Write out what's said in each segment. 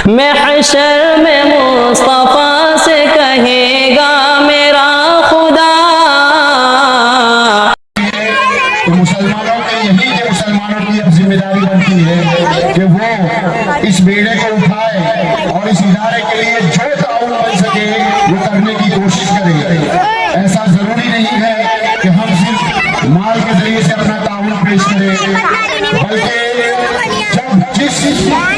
महशर में मुस्तफा से कहेगा मेरा खुदा। तो मुसलमानों की अब जिम्मेदारी बनती है कि वो इस बेड़े को उठाए और इस इदारे के लिए जो ताउन बन सके वो करने की कोशिश करे। ऐसा जरूरी नहीं है कि हम सिर्फ माल के जरिए से अपना ताउन पेश करें, बल्कि जब जिस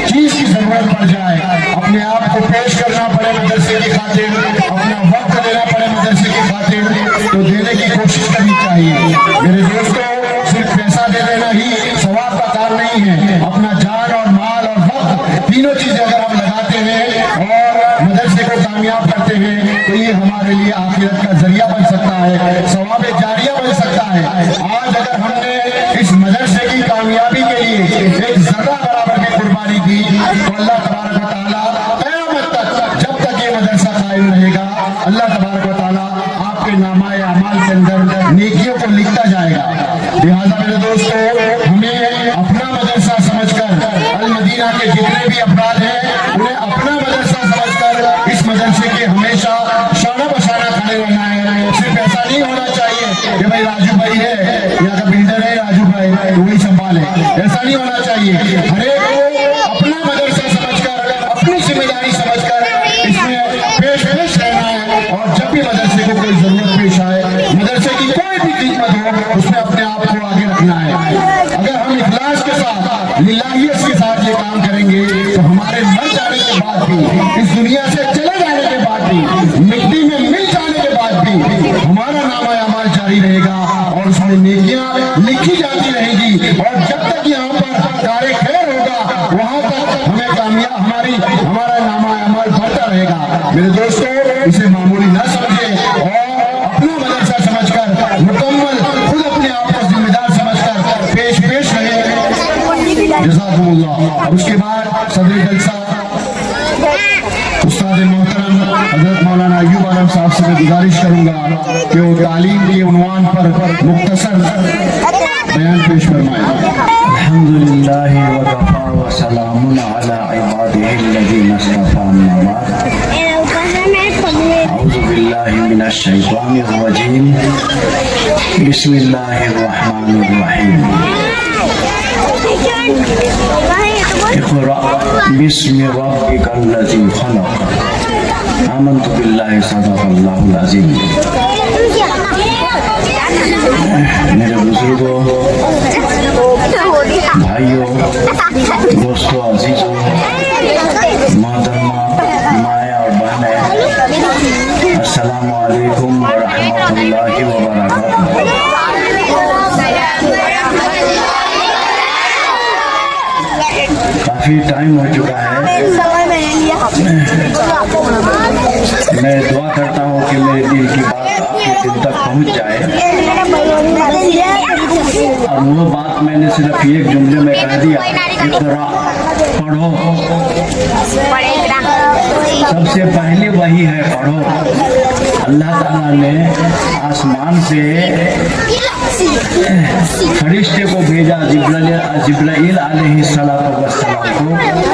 चीज की जरूरत पड़ जाए, अपने आप को पेश करना पड़े मदरसे की खातिर, अपना वक्त देना पड़े मदरसे की खातिर, तो देने की कोशिश करनी चाहिए। मेरे दोस्तों, सिर्फ पैसा दे देना ही सवाब का काम नहीं है। अपना जान और माल और वक्त तीनों चीजें अगर हम लगाते हैं और मदरसे को कामयाब करते हैं तो ये हमारे लिए आखिरत का जरिया बन सकता है, सवाब जारिया बन सकता है। आज अगर हमने इस मदरसे की कामयाबी के लिए एक जर्रा बराबर की कुर्बानी की तो अल्लाह तबारक व तआला क़यामत तक, जब तक ये मदरसा कायम रहेगा, अल्लाह तबारक व तआला आपके नामाए अमाल के अंदर नेकियों को लिखता जाएगा। लिहाजा मेरे दोस्तों, हमें अपना मदरसा समझकर अल मदीना के जितने भी अफराद हैं उन्हें अपना मदरसा समझकर इस मदरसे के हमेशा शाना बशाना खड़े रहना है। सिर्फ ऐसा नहीं होना चाहिए कि भाई राजू भाई है, यहाँ का बिल्डर है राजू भाई, वही संभाले, ऐसा नहीं होना चाहिए। हर एक को अपना मदरसा समझकर, अपनी जिम्मेदारी समझकर इसमें पेश रहना है। और जब भी मदरसे को कोई जरूरत पेश आए, मदरसे की कोई भी खिदमत हो, उसमें अपने आप को आगे रखना है। अगर हम इखलास के साथ, लिल्लाहियत के साथ ये काम करेंगे तो हमारे मर जाने के बाद भी, इस दुनिया से चले जाने के बाद भी, मिट्टी में मिल जाने के बाद भी हमारा नामा अमाल जारी रहेगा और उसमें नेकियां लिखी जाती रहेगी। और जब तक यहाँ पर कार्य खैर होगा, वहां तक हमें कामयाब हमारा नामा अमाल बढ़ता रहेगा। मेरे दोस्तों, इसे मामूली न समझे और अपना मदरसा समझकर, मुकम्मल खुद अपने आप को जिम्मेदार समझकर पेश रहे। जज़ाकुमुल्लाह। और उसके बाद सदर जलसा उस्ताद मोहतरम हजरत मौलाना अय्यूब आलम साहब से मैं गुजारिश करूंगा कि वो तालीम के उन्वान पर मुख्तसर बयान पेश फरमाए। अल्हम्दुलिल्लाह व कफ़ा व सलामुन अला इबादिहिल्लज़ीना इस्तफ़ा अम्मा बाद। अऊज़ु बिल्लाहि मिनश शैतानिर रजीम। बिस्मिल्लाहिर रहमानिर रहीम। इक़रा बिस्मि रब्बिकल्लज़ी ख़लक़। आमन्तु बिल्लाहि सदक़ल्लाहुल अज़ीम। मेरे बुजुर्गों, भाइयों, दोस्तों, अजीजों, मोहतरमा माया और बहनें, अस्सलामु अलैकुम व रहमतुल्लाहि व बरकातुहू। काफी टाइम हो चुका है। मैं दुआ करता हूँ कि मेरे दिल की बात आपके दिल तक पहुँच जाए। और वो बात मैंने सिर्फ एक जुमले में कह दिया, इक़रा, पढ़ो। सबसे पहले वही है, पढ़ो। अल्लाह ताला ने आसमान से फरिश्ते को भेजा, जिब्राइल अलैहिस्सलाम को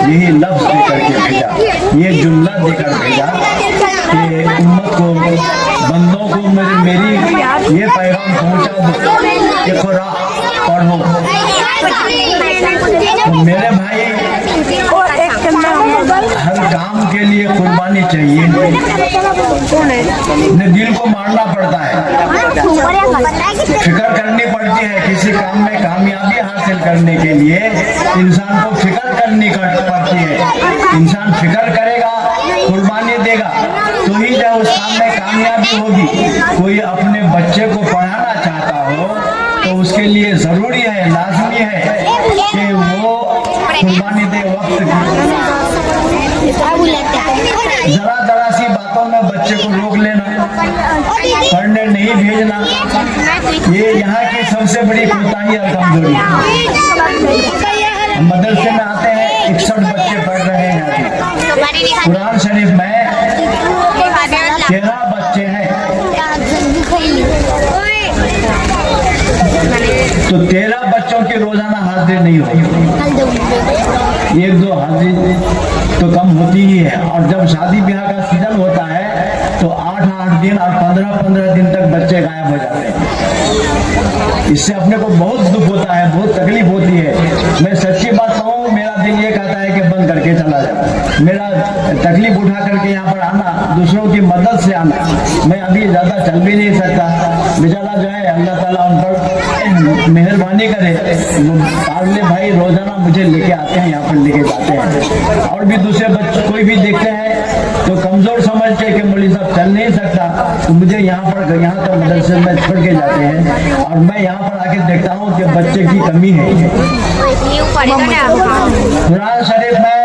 यही लफ्ज देकर के भेजा, ये जुमला देकर भेजा कि उम्मत को, बंदों को मेरी ये पैगाम पहुंचा दो, इक़रा, पढ़ो। तो मेरे भाई, हर काम के लिए कुर्बानी चाहिए, अपने दिल को मारना पड़ता है, फिक्र करनी पड़ती है। किसी काम में कामयाबी हासिल करने के लिए इंसान को फिक्र करनी पड़ती है। इंसान फिक्र करेगा, कुर्बानी देगा, तो ही जब उस काम में कामयाबी होगी। कोई अपने बच्चे को पढ़ाना चाहता हो तो उसके लिए जरूरी है, लाजमी है कि वो कुर्बानी दे वक्त की। जरा सी बातों में बच्चे को रोक लेना, पढ़ने नहीं भेजना, ये यहाँ की सबसे बड़ी कोताही और कमजोरी है। मदरसे में आते हैं, 61 बच्चे पढ़ रहे हैं। कुरान शरीफ में 13 बच्चे हैं, तो 13 बच्चों की रोजाना हाजिरी नहीं होगी। एक दो हाजिरी तो कम होती ही है। और जब शादी ब्याह का सीजन होता है तो 8-8 दिन और 15-15 दिन तक बच्चे गायब हो जाते हैं। इससे अपने को बहुत दुख होता है, बहुत तकलीफ होती है। मैं सच्ची बात कहूँ, मेरा दिल ये कहता है कि बंद करके चला जाए। मेरा तकलीफ उठा करके यहाँ पर आना, दूसरों की मदद से आना। मैं अभी ज़्यादा चल भी नहीं सकता, बेचारा जो है अल्लाह ताला उन पर मेहरबानी करे। पार्ले भाई रोजाना मुझे लेके आते हैं, यहाँ पर लेके जाते हैं। और भी दूसरे बच्चे कोई भी देखते हैं तो कमजोर समझते हैं कि मौलवी साहब चल नहीं सकता, तो मुझे यहाँ तक मदरसे में छोड़ के जाते हैं। और मैं यहाँ पर आके देखता हूँ कि बच्चे की कमी है। कुरान शरीफ में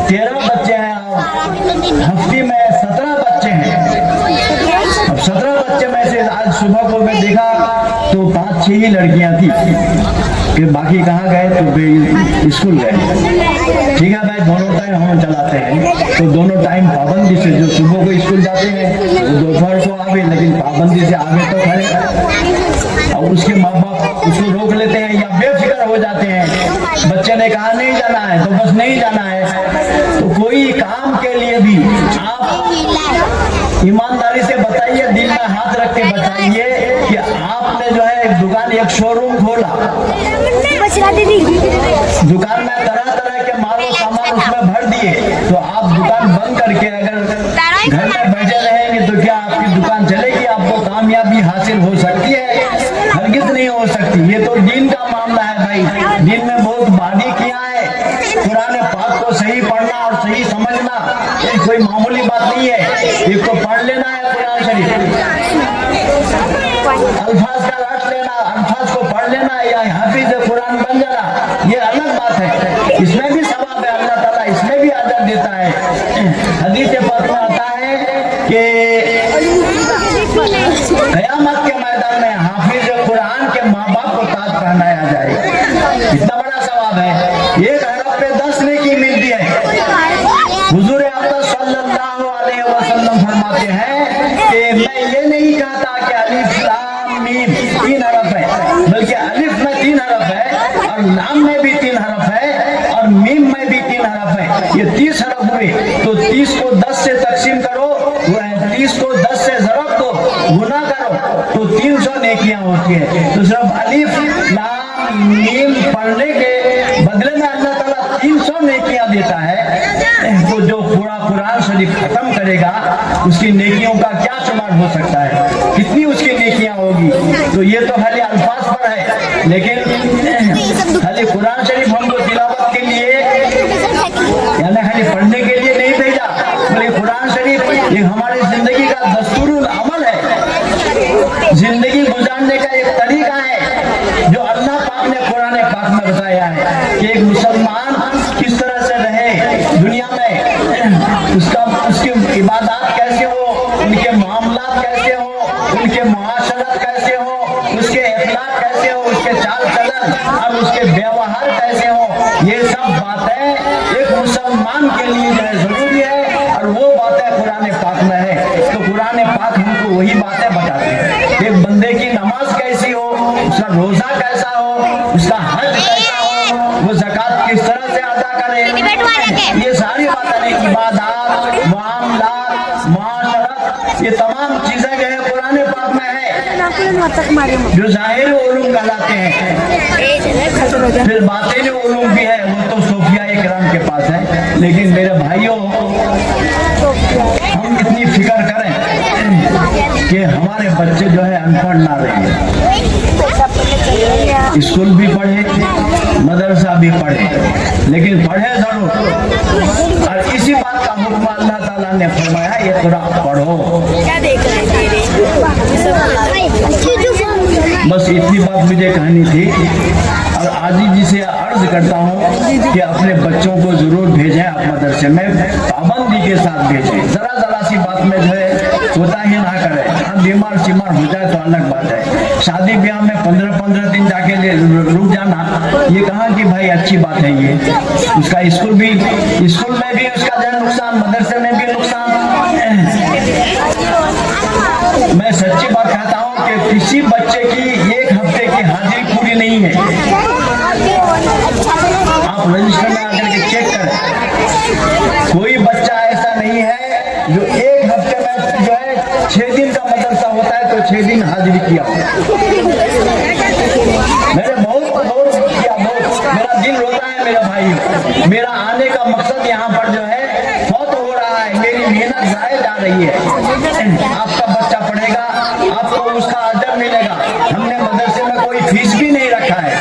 13 बच्चे हैं और हफ्ते में 17 बच्चे हैं। अब 17 बच्चे में से आज सुबह को मैं देखा तो 5-6 ही लड़कियां थी, कि बाकी कहाँ गए तो वे स्कूल गए। ठीक है भाई, दोनों टाइम हम चलाते हैं तो दोनों टाइम पाबंदी से, जो सुबह को स्कूल जाते हैं दोपहर को आवे, लेकिन पाबंदी से आगे तो खड़े। और उसके माँ बाप उसको रोक लेते हैं या बेफिक्र हो जाते हैं। बच्चे ने कहा नहीं जाना है तो बस नहीं जाना है। तो कोई काम के लिए भी आप ईमानदारी से बताइए, दिल में हाथ रख के बताइए कि आपने जो है एक दुकान, एक शोरूम खोला, दुकान में तरह तरह के मालो सामान उसमें भर दिए, तो आप दुकान बंद करके अगर घर में बैठे रहेंगे तो क्या आपकी दुकान चलेगी? आपको कामयाबी हासिल हो सकती है? हरगिज़ नहीं हो सकती। ये तो दीन का मामला है भाई, दीन में बहुत बारी किया है। कुरान पाक को सही पढ़ना और सही समझना ये कोई मामूली बात नहीं है। एक तो पढ़ लेना है कुरान शरीफ, अल्फाज का रट लेना, अल्फाज को पढ़ लेना या हाफिज कुरान बन जाना, ये अलग बात है। इसमें भी सवाब है, अल्लाह ताला इसमें भी अजर देता है। हदीस पाक में आता है कि क़यामत के मैदान में हाफिज कुरान के माँ बाप को ताज पहनाया जाएगा। इतना बड़ा सवाब है। 1 हरफ पे 10 नेकी मिलती है। हुजूर अक़दस सल्लल्लाहु अलैहि वसल्लम फरमाते हैं कि मैं ये नहीं कहता कि अलिफ लाम मीम 3 हरफ है, बल्कि अलिफ में 3 हरफ है और लाम में भी 3 हरफ है और मीम में भी 3 हरफ है। ये 30 हरफ हुए, तो 30 को 10 से तकसीम करो, 30 को 10 से ज़रब दो, गुना करो तो 300 नेकियां होती है। तो सिर्फ अलिफ लाम मीम पढ़ने के बदले में अल्लाह ताला 300 नेकियां देता है। तो जो पूरा कुरान शरीफ खत्म करेगा उसकी नेकियों का क्या शुमार हो सकता है, कितनी उसकी नेकियां होगी। तो ये तो खाली अल्फाज पर है, लेकिन खाली कुरान शरीफ हमको तिलावत के लिए यानी खाली पढ़ने के लिए नहीं भेजा, बल्कि कुरान शरीफ ये हमारी जिंदगी का दस्तूरुल अमल है, जिंदगी गुजारने का एक तरीका है जो अल्लाह पाक ने कुरान पाक में बताया है कि एक मुसलमान किस तरह से रहे दुनिया में, उसकी इबादत कैसे हो, उनके मामलात कैसे हो, उनके मुआशरत कैसे हो, उसके अखलाक कैसे हो, उसके चाल चलन और उसके व्यवहार कैसे हो। ये सब बातें एक मुसलमान के लिए जो है जरूरी है और वो बातें कुरान पाक में है। तो कुरान पाक हमको वही बातें बताते हैं। एक बंदे की नमाज कैसी हो, उसका रोजा कैसा हो, उसका हज कैसा हो, वो ज़कात किस तरह से अदा करे, ये सारी बातें, इबादत, मामलात, मुआशरत, ये तमाम चीजें जो है कुरान पाक में है, जो ज़ाहिर उलूम कहलाते हैं। फिर बातिन उलूम भी है, वो तो सूफिया इकराम के पास है। लेकिन मेरे भाइयों, हम इतनी फिक्र करें कि हमारे बच्चे जो है अनपढ़ ना रहे, स्कूल भी पढ़े, मदरसा भी पढ़े, लेकिन पढ़े जरूर। और इसी बात का हुक्म अल्लाह ताला ने फरमाया, ये कुरान पढ़ो। बस इतनी बात मुझे कहनी थी। और आजीजी से अर्ज करता हूँ कि अपने बच्चों को जरूर भेजें आप मदरसे में, पाबंदी के साथ भेजें। जरा सी बात में जो है कोताही ना करें। हाँ, बीमार शिमार हो जाए तो अलग बात है। शादी ब्याह में 15-15 दिन जाके रुक जाना, ये कहाँ की भाई अच्छी बात है। ये उसका स्कूल में भी उसका जो नुकसान, मदरसे में भी नुकसान। मैं सच्ची बात कहता हूँ आपके किसी बच्चे की एक हफ्ते की हाजिरी पूरी नहीं है। आप रजिस्टर में आकर के चेक करें, कोई बच्चा ऐसा नहीं है जो एक हफ्ते में जो है 6 दिन का मदरसा होता है तो 6 दिन हाजिरी किया। मैंने बहुत किया, मेरा दिल रोता है मेरे भाई। मेरा आने का मकसद यहाँ पर जो है बहुत हो रहा है, मेरी मेहनत जाए जा रही है। आपका बच्चा पढ़ेगा, आपको उसका अजर मिलेगा। हमने मदरसे में कोई फीस भी नहीं रखा है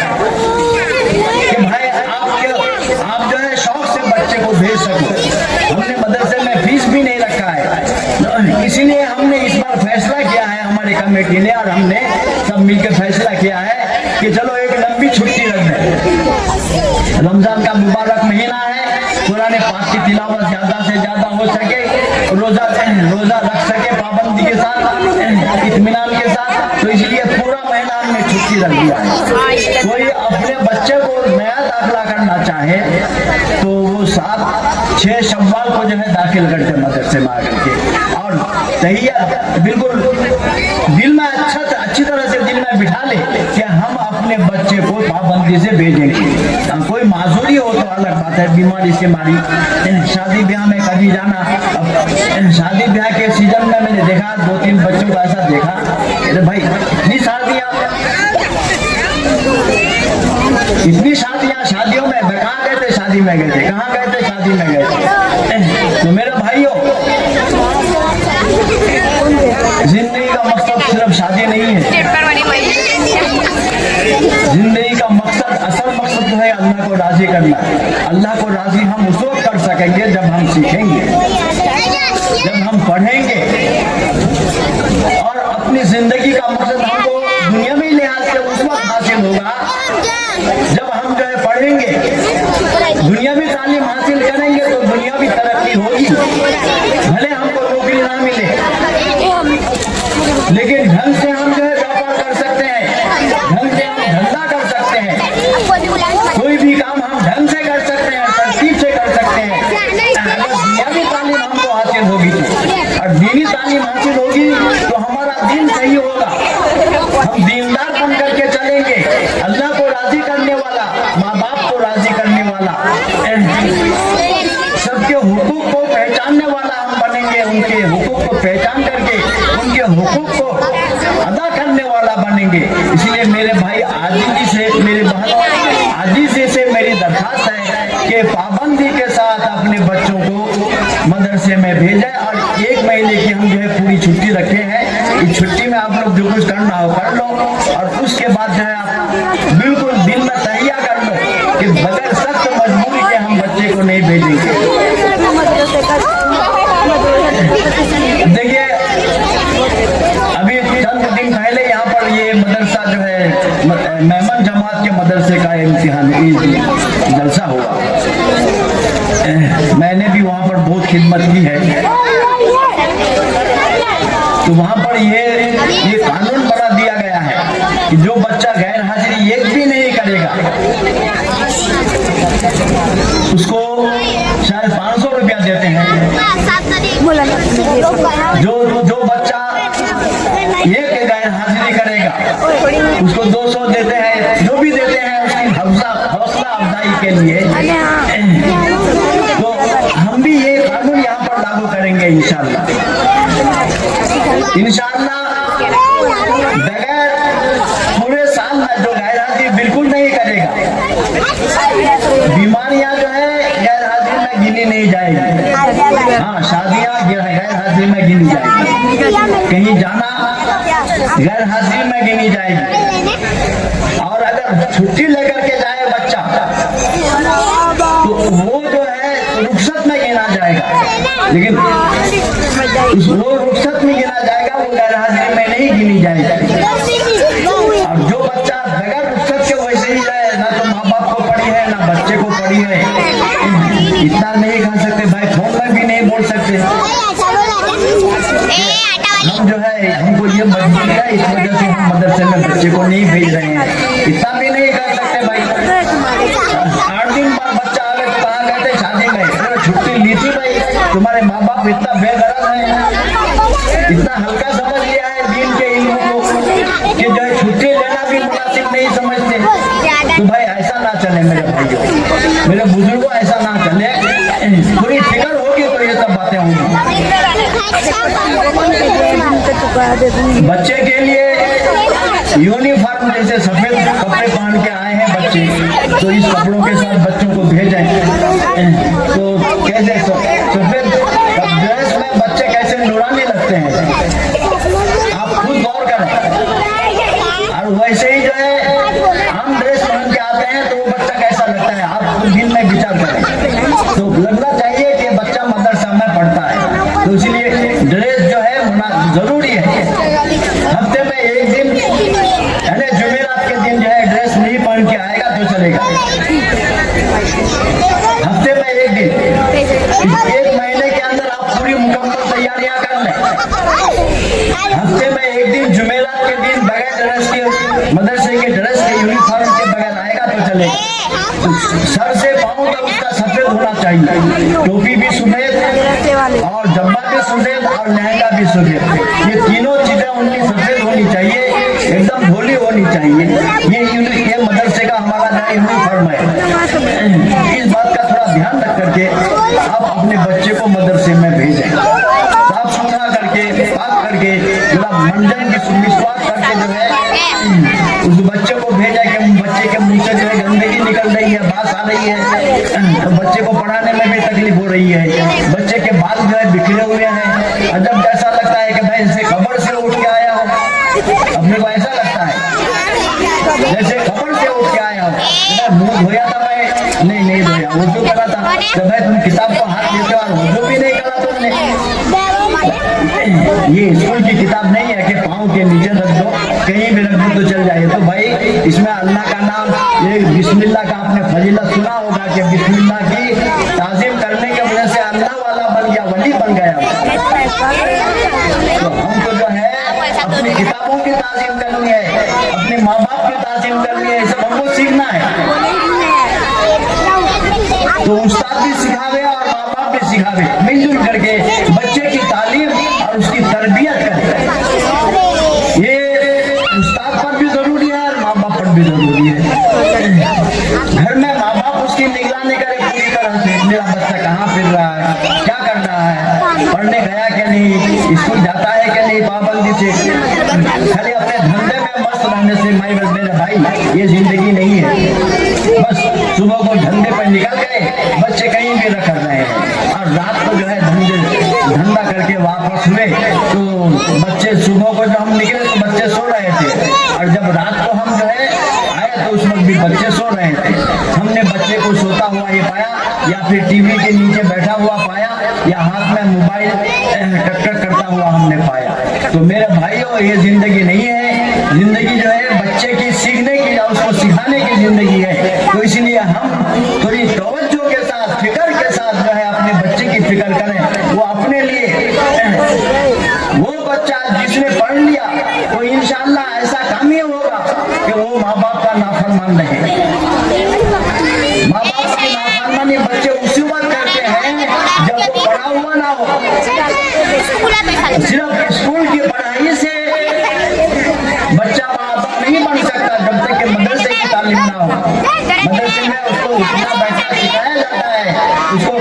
कि भाई आप जो है शौक से बच्चे को भेज सको। हमने मदरसे में फीस भी नहीं रखा है, इसीलिए हमने इस बार फैसला किया है, हमारी कमेटी ने और हमने सब मिलकर फैसला किया है कि चलो एक लंबी छुट्टी रख दें। रमजान का मुबारक महीना है, कुरान पाक की तिलावत ज्यादा से ज्यादा हो सके, रोजा रख सके पाबंदी के साथ, इत्मीनान के साथ, तो इसलिए पूरा महीना हमने छुट्टी रख दिया है। कोई अपने बच्चे को नया दाखिला करना चाहे तो वो 7-6 शव्वाल को जो है दाखिल करते मदरसे में आकर के, और तैयार बिल्कुल दिल में अच्छी तरह से दिल में बिठा ले कि हम अपने बच्चे को पाबंदी से भेजेंगे। कोई माजूरी हो तो अलग बात है, बीमारी से मारी, शादी ब्याह में कभी जाना। अब शादी ब्याह के सीजन में मैंने देखा 2-3 बच्चों को ऐसा देखा, अरे भाई इतनी शादियों में कहाँ गए थे, शादी में गए थे, कहाँ गए थे, शादी में गए थे। तो मेरे भाइयों, जिंदगी का मकसद सिर्फ शादी नहीं है। जिंदगी का मकसद, असल मकसद जो है अल्लाह को राजी करना। अल्लाह को राजी हम उस वक्त कर सकेंगे जब हम सीखेंगे, जब हम पढ़ेंगे, और अपनी जिंदगी का मकसद हमको दुनियावी लिहाज से उस वक्त हासिल होगा जब हम जो है पढ़ेंगे, दुनियावी तालीम हासिल करेंगे तो दुनियावी तरक्की होगी। भले हमको नौकरी ना मिले, लेकिन ढंग से हम जो है व्यापार कर सकते हैं, ढंग से हम धंधा कर सकते हैं, कोई भी काम हम ढंग से कर सकते हैं, तरतीब से कर सकते हैं। अगर दुनियावी तालीम हमको हासिल होगी और दीनी तालीम हासिल होगी तो हमारा दीन सही होगा, हम दीनदार बन करके चलेंगे, अल्लाह को राजी करने वाला, माँ बाप को राजी करने वाला, सबके हुकूक को पहचानने वाला हम बनेंगे, उनके हुकूक को पहचान करके उनके हुकूक को अदा करने वाला बनेंगे। इसलिए मेरे भाई आजीजी से, मेरे बहनों आजीजी से मेरी दरखास्त है कि पाबंदी के साथ अपने बच्चों को मदरसे में भेजें, और 1 महीने की हम जो है पूरी छुट्टी रखे हैं। इस छुट्टी में आप लोग जो कुछ करना हो कर लो, और उसके बाद जो है आप बिल्कुल दिल में तैयार कर लो कि बगैर सख्त मजबूरी के हम बच्चे को नहीं भेजेंगे। देखिए अभी चंद दिन पहले यहाँ पर ये मदरसा जो है मेमन जमात के मदरसे का इम्तिहान जलसा हुआ। मैंने भी वहाँ पर बहुत खिदमत की है। तो वहाँ पर ये कानून बना दिया गया है कि जो बच्चा गैर हाजिरी एक भी नहीं करेगा उसको शायद 500 रुपया देते हैं। जो बच्चा एक गैर हाजिरी करेगा उसको 200 देते हैं, जो भी देते हैं उसकी हौसला अफजाई के लिए। तो हम भी ये कानून यहाँ पर लागू करेंगे इंशाअल्लाह। बगैर पूरे साल में जो गैर हाजिरी बिल्कुल नहीं करेगा, बीमारियां जो है गैर हाजिरी में गिनी नहीं जाएगी। हाँ, शादियां गैर हाजिरी में गिनी जाएगी, कहीं जाना गैर हाजिरी में गिनी जाएगी। और अगर छुट्टी लेकर के जाए बच्चा तो वो जो है रुखसत में गिना जाएगा, लेकिन वो रुखसत में गिना जाएगा, वो गैर हाजिरी में नहीं गिनी जाएगी। और जो बच्चा बगैर रुखसत के वैसे ही जाए, ना तो माँ बाप को पड़ी है ना बच्चे को पड़ी है, इतना नहीं खा सकते भाई, फोन में भी नहीं बोल सकते। हम जो है हमको ये मजबूरी है, इस वजह से हम मदरसे में बच्चे को नहीं भेज रहे हैं, इतना भी नहीं कर सकते भाई। 8 दिन बाद बच्चा आगे तो कहाँ गए थे, शादी में, छुट्टी ली थी भाई। तुम्हारे माँ बाप इतना बेगरज है, इतना हल्का समझ लिया है दीन के इल्म को कि जो है छुट्टी लेना भी मुनासिब नहीं समझते। तो भाई ऐसा ना चले मेरे भाइयों, मेरे बुजुर्गों, ऐसा ना चले। थोड़ी फिक्र होगी तो ये सब बातें होंगी। बच्चे के लिए यूनिफॉर्म, जैसे सफेद कपड़े पहन के आए हैं बच्चे, तो इस कपड़ों के साथ बच्चों को भेजें। तो कैसे सफेद ड्रेस में बच्चे कैसे नूरानी लगते हैं, आप खुद गौर करें। और वैसे ही जो है हम ड्रेस पहन के आते हैं तो वो बच्चा कैसा लगता है, आप खुद दिन में विचार करें। तो लगना चाहिए कि बच्चा मदरसा में पढ़ता है, तो इसलिए ड्रेस जो है जरूरी है। हफ्ते में एक दिन, यानी जुमेरात के दिन जो है ड्रेस नहीं पहन के आएगा तो चलेगा। हफ्ते में एक दिन, एक महीने के अंदर आप पूरी मुकम्मल तैयारियां कर लें। हफ्ते में एक दिन, जुमेरात के दिन बगैर ड्रेस के, मदरसे के ड्रेस के, यूनिफॉर्म के बगैर आएगा तो चलेगा। सर से पाँव तक उसका सफेद होना चाहिए, टोपी भी सफेद और जब्बा भी सफेद और लहंगा भी सफेद। ये तीनों चीजें उनकी सफेद होनी चाहिए, एकदम भोली होनी चाहिए। ये मदरसे का हमारा यूनिफॉर्म है। इस बात का थोड़ा ध्यान रख करके आप अपने बच्चे को मदरसे में भेजें, साफ सुथरा करके, पाक करके, थोड़ा मंजन की विश्वास करके जो है उस बच्चे को भेजा कि बच्चे के मुंह से जो है गंदगी निकल रही है, बात आ रही है, तो बच्चे को पढ़ाने में भी तकलीफ हो रही है, बच्चे के बाल जो है बिखरे हुए हैं। और जब ऐसा लगता है कि भाई जैसे कब्र से उठ के आया हो, अपने को ऐसा लगता है जैसे कब्र से उठ के आया हो। मुंह धोया था मैं, नहीं धोया, वुजू करा था। जब भाई तुम किताब को हाथ लेते हो और वुजू भी नहीं करा तुमने, ये स्कूल की किताब नहीं है कि पाँव के नीचे रख दो, कहीं भी रख दो तो चल जाए। तो भाई इसमें अल्लाह का नाम, ये बिस्मिल्लाह का आपने फजीलत सुना होगा कि बिस्मिल्लाह की ताजीम करने की वजह से अल्लाह वाला बन गया, वली बन गया। तो हमको जो है अपनी किताबों की ताजीम करनी है, अपने माँ बाप की ताजीम करनी है, सब हमको सीखना है। तो उस्ताद भी सिखावे और माँ बाप भी सिखावे, मिलजुल करके बच्चे की तालीम और उसकी तरबियत करें। ये उस्ताद पर भी जरूरी है और माँ बाप पर भी जरूरी है। घर में माँ बाप उसकी निगरानी करे पूरी तरह से, मेरा बच्चा कहाँ फिर रहा है, क्या कर रहा है, पढ़ने गया कि नहीं, स्कूल जाता है कि नहीं, पाबंदी से। खाली अपने धंधे में मस्त रहने से मेरा भाई ये जिंदगी नहीं है। बस सुबह को धंधे पर निकल गए, बच्चे कहीं भी रख रहे हैं, और रात को जो है धंधा करके वापस हुए तो बच्चे, सुबह को जब हम निकले तो बच्चे सो रहे थे, और जब रात को हम जो है आए तो उस वक्त भी बच्चे सो रहे थे। हमने बच्चे को सोता हुआ ये पाया, या फिर टीवी के नीचे बैठा हुआ पाया, या हाथ में मोबाइल टक करता हुआ हमने पाया। तो मेरे भाइयों, ये जिंदगी नहीं है। जिंदगी जो है बच्चे की सीखने की या उसको सिखाने की जिंदगी है। तो इसलिए हम थोड़ी तवज्जो के साथ, फिक्र के साथ जो है अपने बच्चे की फिक्र करें। वो अपने लिए, वो बच्चा जिसने पढ़ लिया वो इंशाअल्लाह ऐसा काम ही होगा कि वो माँ बाप का नाफरमान रहे। माँ बाप की नाफरमानी बच्चे उसी वक्त करते हैं जब वो पढ़ा हुआ ना हो। सिर्फ स्कूल की पढ़ाई से बच्चा माँ बाप नहीं बन सकता जब तक कि मदरसे की तालीम ना हो। मदरसे में उसको उठना बैठना सिखाया जाता है, उसको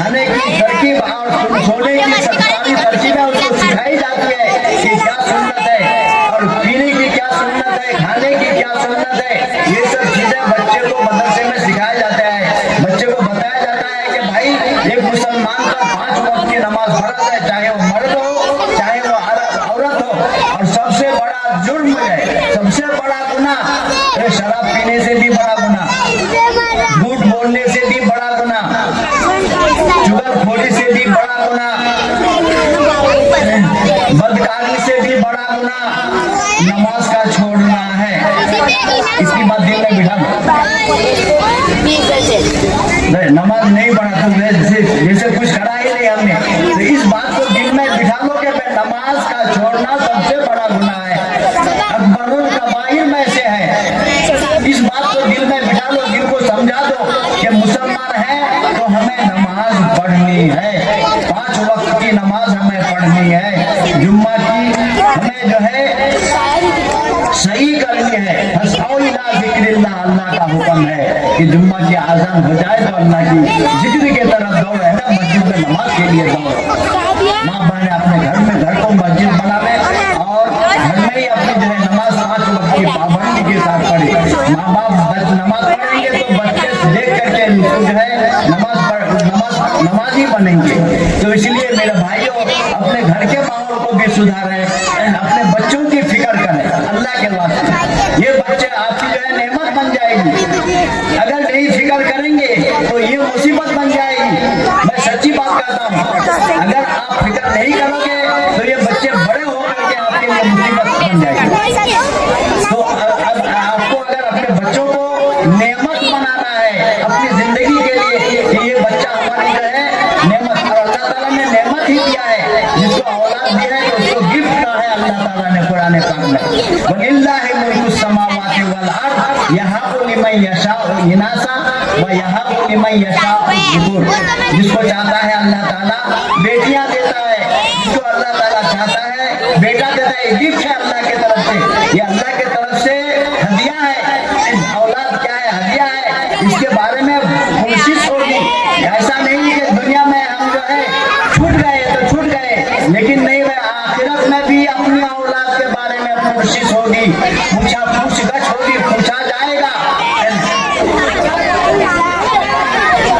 खाने की तरकीब और सोने की सरकारी तरकीबें उसको सिखाई जाती है कि क्या सुन्नत है और पीने की क्या सुन्नत है, खाने की क्या सुन्नत है। ये सब चीजें बच्चे को मदरसे में सिखाया जाता है। बच्चे को बताया जाता है कि भाई एक मुसलमान का 5 वक्त की नमाज फर्ज है, चाहे वो मर्द हो चाहे वो औरत हो। और सबसे बड़ा जुर्म है, सबसे बड़ा गुनाह शराब पीने से भी बड़ा गुनाह, झूठ बोलने से भी बड़ा गुनाह, चुगलखोरी से भी बड़ा गुनाह, बदकारी से भी बड़ा गुनाह नमाज का छोड़ना है। इसकी बात दिल में बिठा नहीं, नमाज नहीं पढ़ा तो जैसे कुछ करा ही नहीं हमने। तो इस बात को दिल में बिठा लो कि नमाज का छोड़ना सबसे बड़ा गुनाह है, अकबरुल कबाइर में से है। इस बात को दिल में बिठा लो, दिल को समझा दो कि मुसलमान है तो हमें नमाज पढ़नी है, 5 वक्त की नमाज हमें पढ़नी है। जुम्मा की हमें जो है कि जुम्मा की आजान हो जाए तो अल्लाह की जिक्र के तरफ दौड़ है ना, मस्जिद में नमाज के लिए दौड़। माँ बहन अपने घर को मस्जिद बना ले और घर में ही अपनी जो है नमाज 5 वक्त की पाबंदी के साथ पढ़े। माँ बाप नमाज पढ़ेंगे तो बच्चे देख करके जो है नमाजी बनेंगे। तो इसलिए मेरे भाइयों, अपने घर के माहौल को भी सुधारें, अपने बच्चों की फिक्र करें अल्लाह के वास्ते। ये बच्चे आपकी जो है नेमत बन जाएगी। अगर नहीं फिक्र करेंगे तो ये मुसीबत बन जाएगी। मैं सच्ची बात कहता हूँ, अगर आप फिक्र नहीं करोगे तो ये बच्चे बड़े होकर के आपके लिए मुसीबत बन जाएगी। तो आपको अगर अपने बच्चों को नेमत बनाना है अपनी जिंदगी के लिए कि ये बच्चा हमारी जो है नेमत, और अल्लाह ताला ने नेमत ही दिया है, जिसको औलाद दी है तो उसको गिफ्ट कहा है अल्लाह ताला ने कुरान पाक में, वलिल्लाहि मुल्कुस समावाति वल अर्द यहाबु लिमन यशाउ इनासा व यहाबु लिमन यशाउ ज़ुकुर। जिसको चाहता है अल्लाह ताला बेटियां देता है, जिसको अल्लाह ताला चाहता है बेटा देता है। गिफ्ट है अल्लाह की तरफ से, ये अल्लाह की तरफ से हदिया है। औलाद क्या है? हदिया है। इसके बारे में कोशिश होगी, ऐसा नहीं है कि दुनिया में हम जो है छूट गए तो छूट गए, लेकिन नहीं, वह आखिरत में भी अपनी औलाद के बारे में कोशिश होगी, पूछगछ होगी, पूछा जाएगा।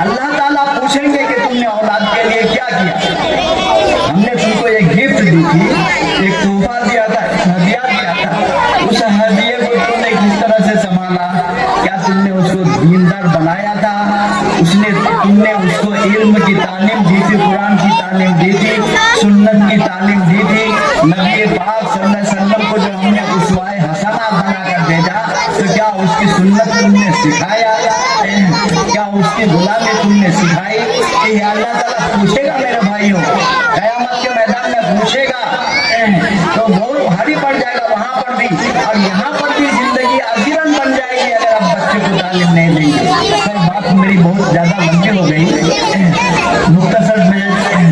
अल्लाह ताला पूछेंगे कि तुमने औलाद के लिए क्या किया। हमने तुमको एक गिफ्ट दी थी, एक तोहफा दिया था, हदिया दिया था, उस हदिये को तुमने किस तरह से संभाला? क्या तुमने उसको दीनदार बनाया था? तुमने उसको इल्म की तालीम दी थी, कुरान की तालीम दी थी, सुन्नत की तालीम दी थी। नबी पाक सल्लल्लाहु अलैहि वसल्लम को जो हमने उसवाए हसना बनाकर भेजा, तो क्या उसकी सुन्नत तुमने सिखाया? क्या उसकी गुलामी तुमने सिखाई? ये अल्लाह ताला पूछेगा मेरे भाइयों, कयामत के मैदान में पूछेगा। तो बहुत भारी पड़ जाएगा वहां पर भी, और यहाँ पर भी जिंदगी आजीवन बन जाएगी अगर आप बच्चे को तालीम नहीं देंगे। सर बात मेरी बहुत ज्यादा लंबी हो गई, मुख्तसर में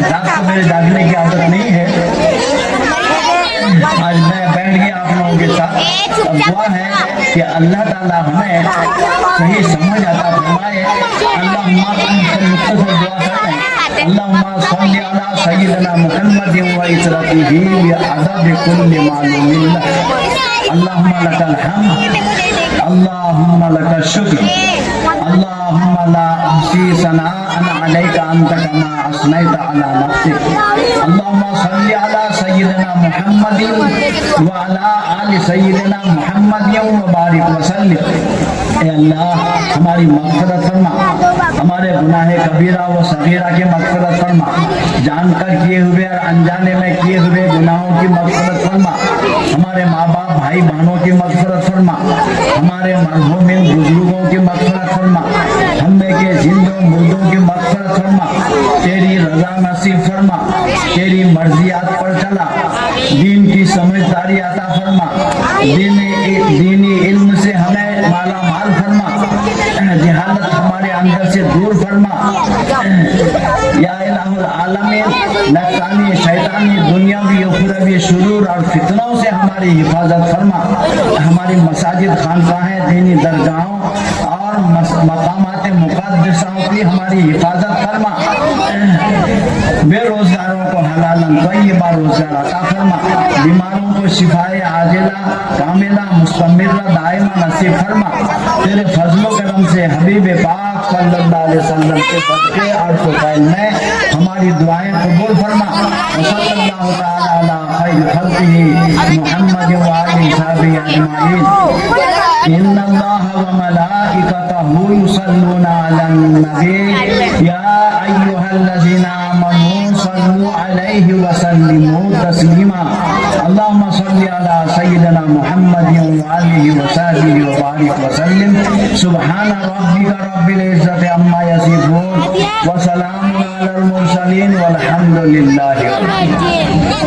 रात को मेरे जागने की आदत नहीं है, आज मैं बैठ गया आप लोगों के साथ। अब दुआ है कि अल्लाह ताला हमें सही समझ आता फरमाए। अल्लाहुम्मा मुख्तसर दुआ करते हैं, अल्लाहुम्मा सल्ली अला सय्यिदना मुहम्मदिन व इतरतिही व अदद कुल्ली मालूमिन लक। अल्लाहुम्मा लकल हम्द, अल्लाहुम्मा लकल शुक्र, अल्लाहुम्मा ला अहसी सनाअन अलैका अंत कमा असनैत अला नफ्सिक। अल्लाहुम्मा सल्ली अला सय्यिदना मुहम्मदिन व अला आलि सय्यिदना मुहम्मदिन व बारिक व सल्लिम। ए अल्लाह, हमारी मग़फ़िरत फरमा, हमारे गुनाह कबीरा व सगीरा की मग़फ़िरत फरमा, जानकर किए हुए और अनजाने में किए हुए गुनाहों की मग़फ़िरत फरमा, हमारे माँ बाप भाई बहनों की मग़फ़िरत फरमा, हमारे मरहूमिन बुजुर्गों की मग़फ़िरत फरमा, हमें के जिंदों मुर्दों की मग़फ़िरत फरमा। तेरी रज़ा नसीब फरमा, तेरी मर्जियात पर चला, दीन की समझदारी अता फरमा, दीनी इल्म से हमें माला माल फरमा, जहालत हमारे अंदर से दूर फरमा। या इलाहुल आलमीन, नफ़सानी शैतानी दुनियावी उखरवी शुरूर और फितनों से हमारी हिफाजत फरमा। हमारी मसाजिद खानकाहें दीनी दरगाहों और मकामात मुक़द्दसाओं की हमारी हिफाजत फरमा। बेरोजगारों को हलालन तय्यबा रोजगार अता फरमा, बीमारों को शिफाए आजिला कामिला मुस्तमिर्रा दायमा नसीब फरमा। तेरे फजलो करम से हबीब पाक सल्लल्लाहु अलैहि वसल्लम के सदके और फज़ाइल में हमारी दुआएं कबूल फरमा। सल्लल्लाहु तआला अला खैर खल्क़िही मुहम्मद व आलिहि सहबी अजमाइन। इन्नल्लाहा व मलाइकतहु युसल्लूना अलन नबी या अय्युहल्लज़ीना आमनू सल्लू अलैहि व सल्लिमू तस्लीमा। अल्लाहुम्मा सल्लि अला सय्यिदिना मुहम्मदिन व आलिहि व सहबिही व बारिक व सल्लिम। सुब्हान रब्बिका रब्बिल इज्जति अम्मा यसिफून व सलामुन अलल मुरसलीन वल्हम्दुलिल्लाहि रब्बिल आलमीन।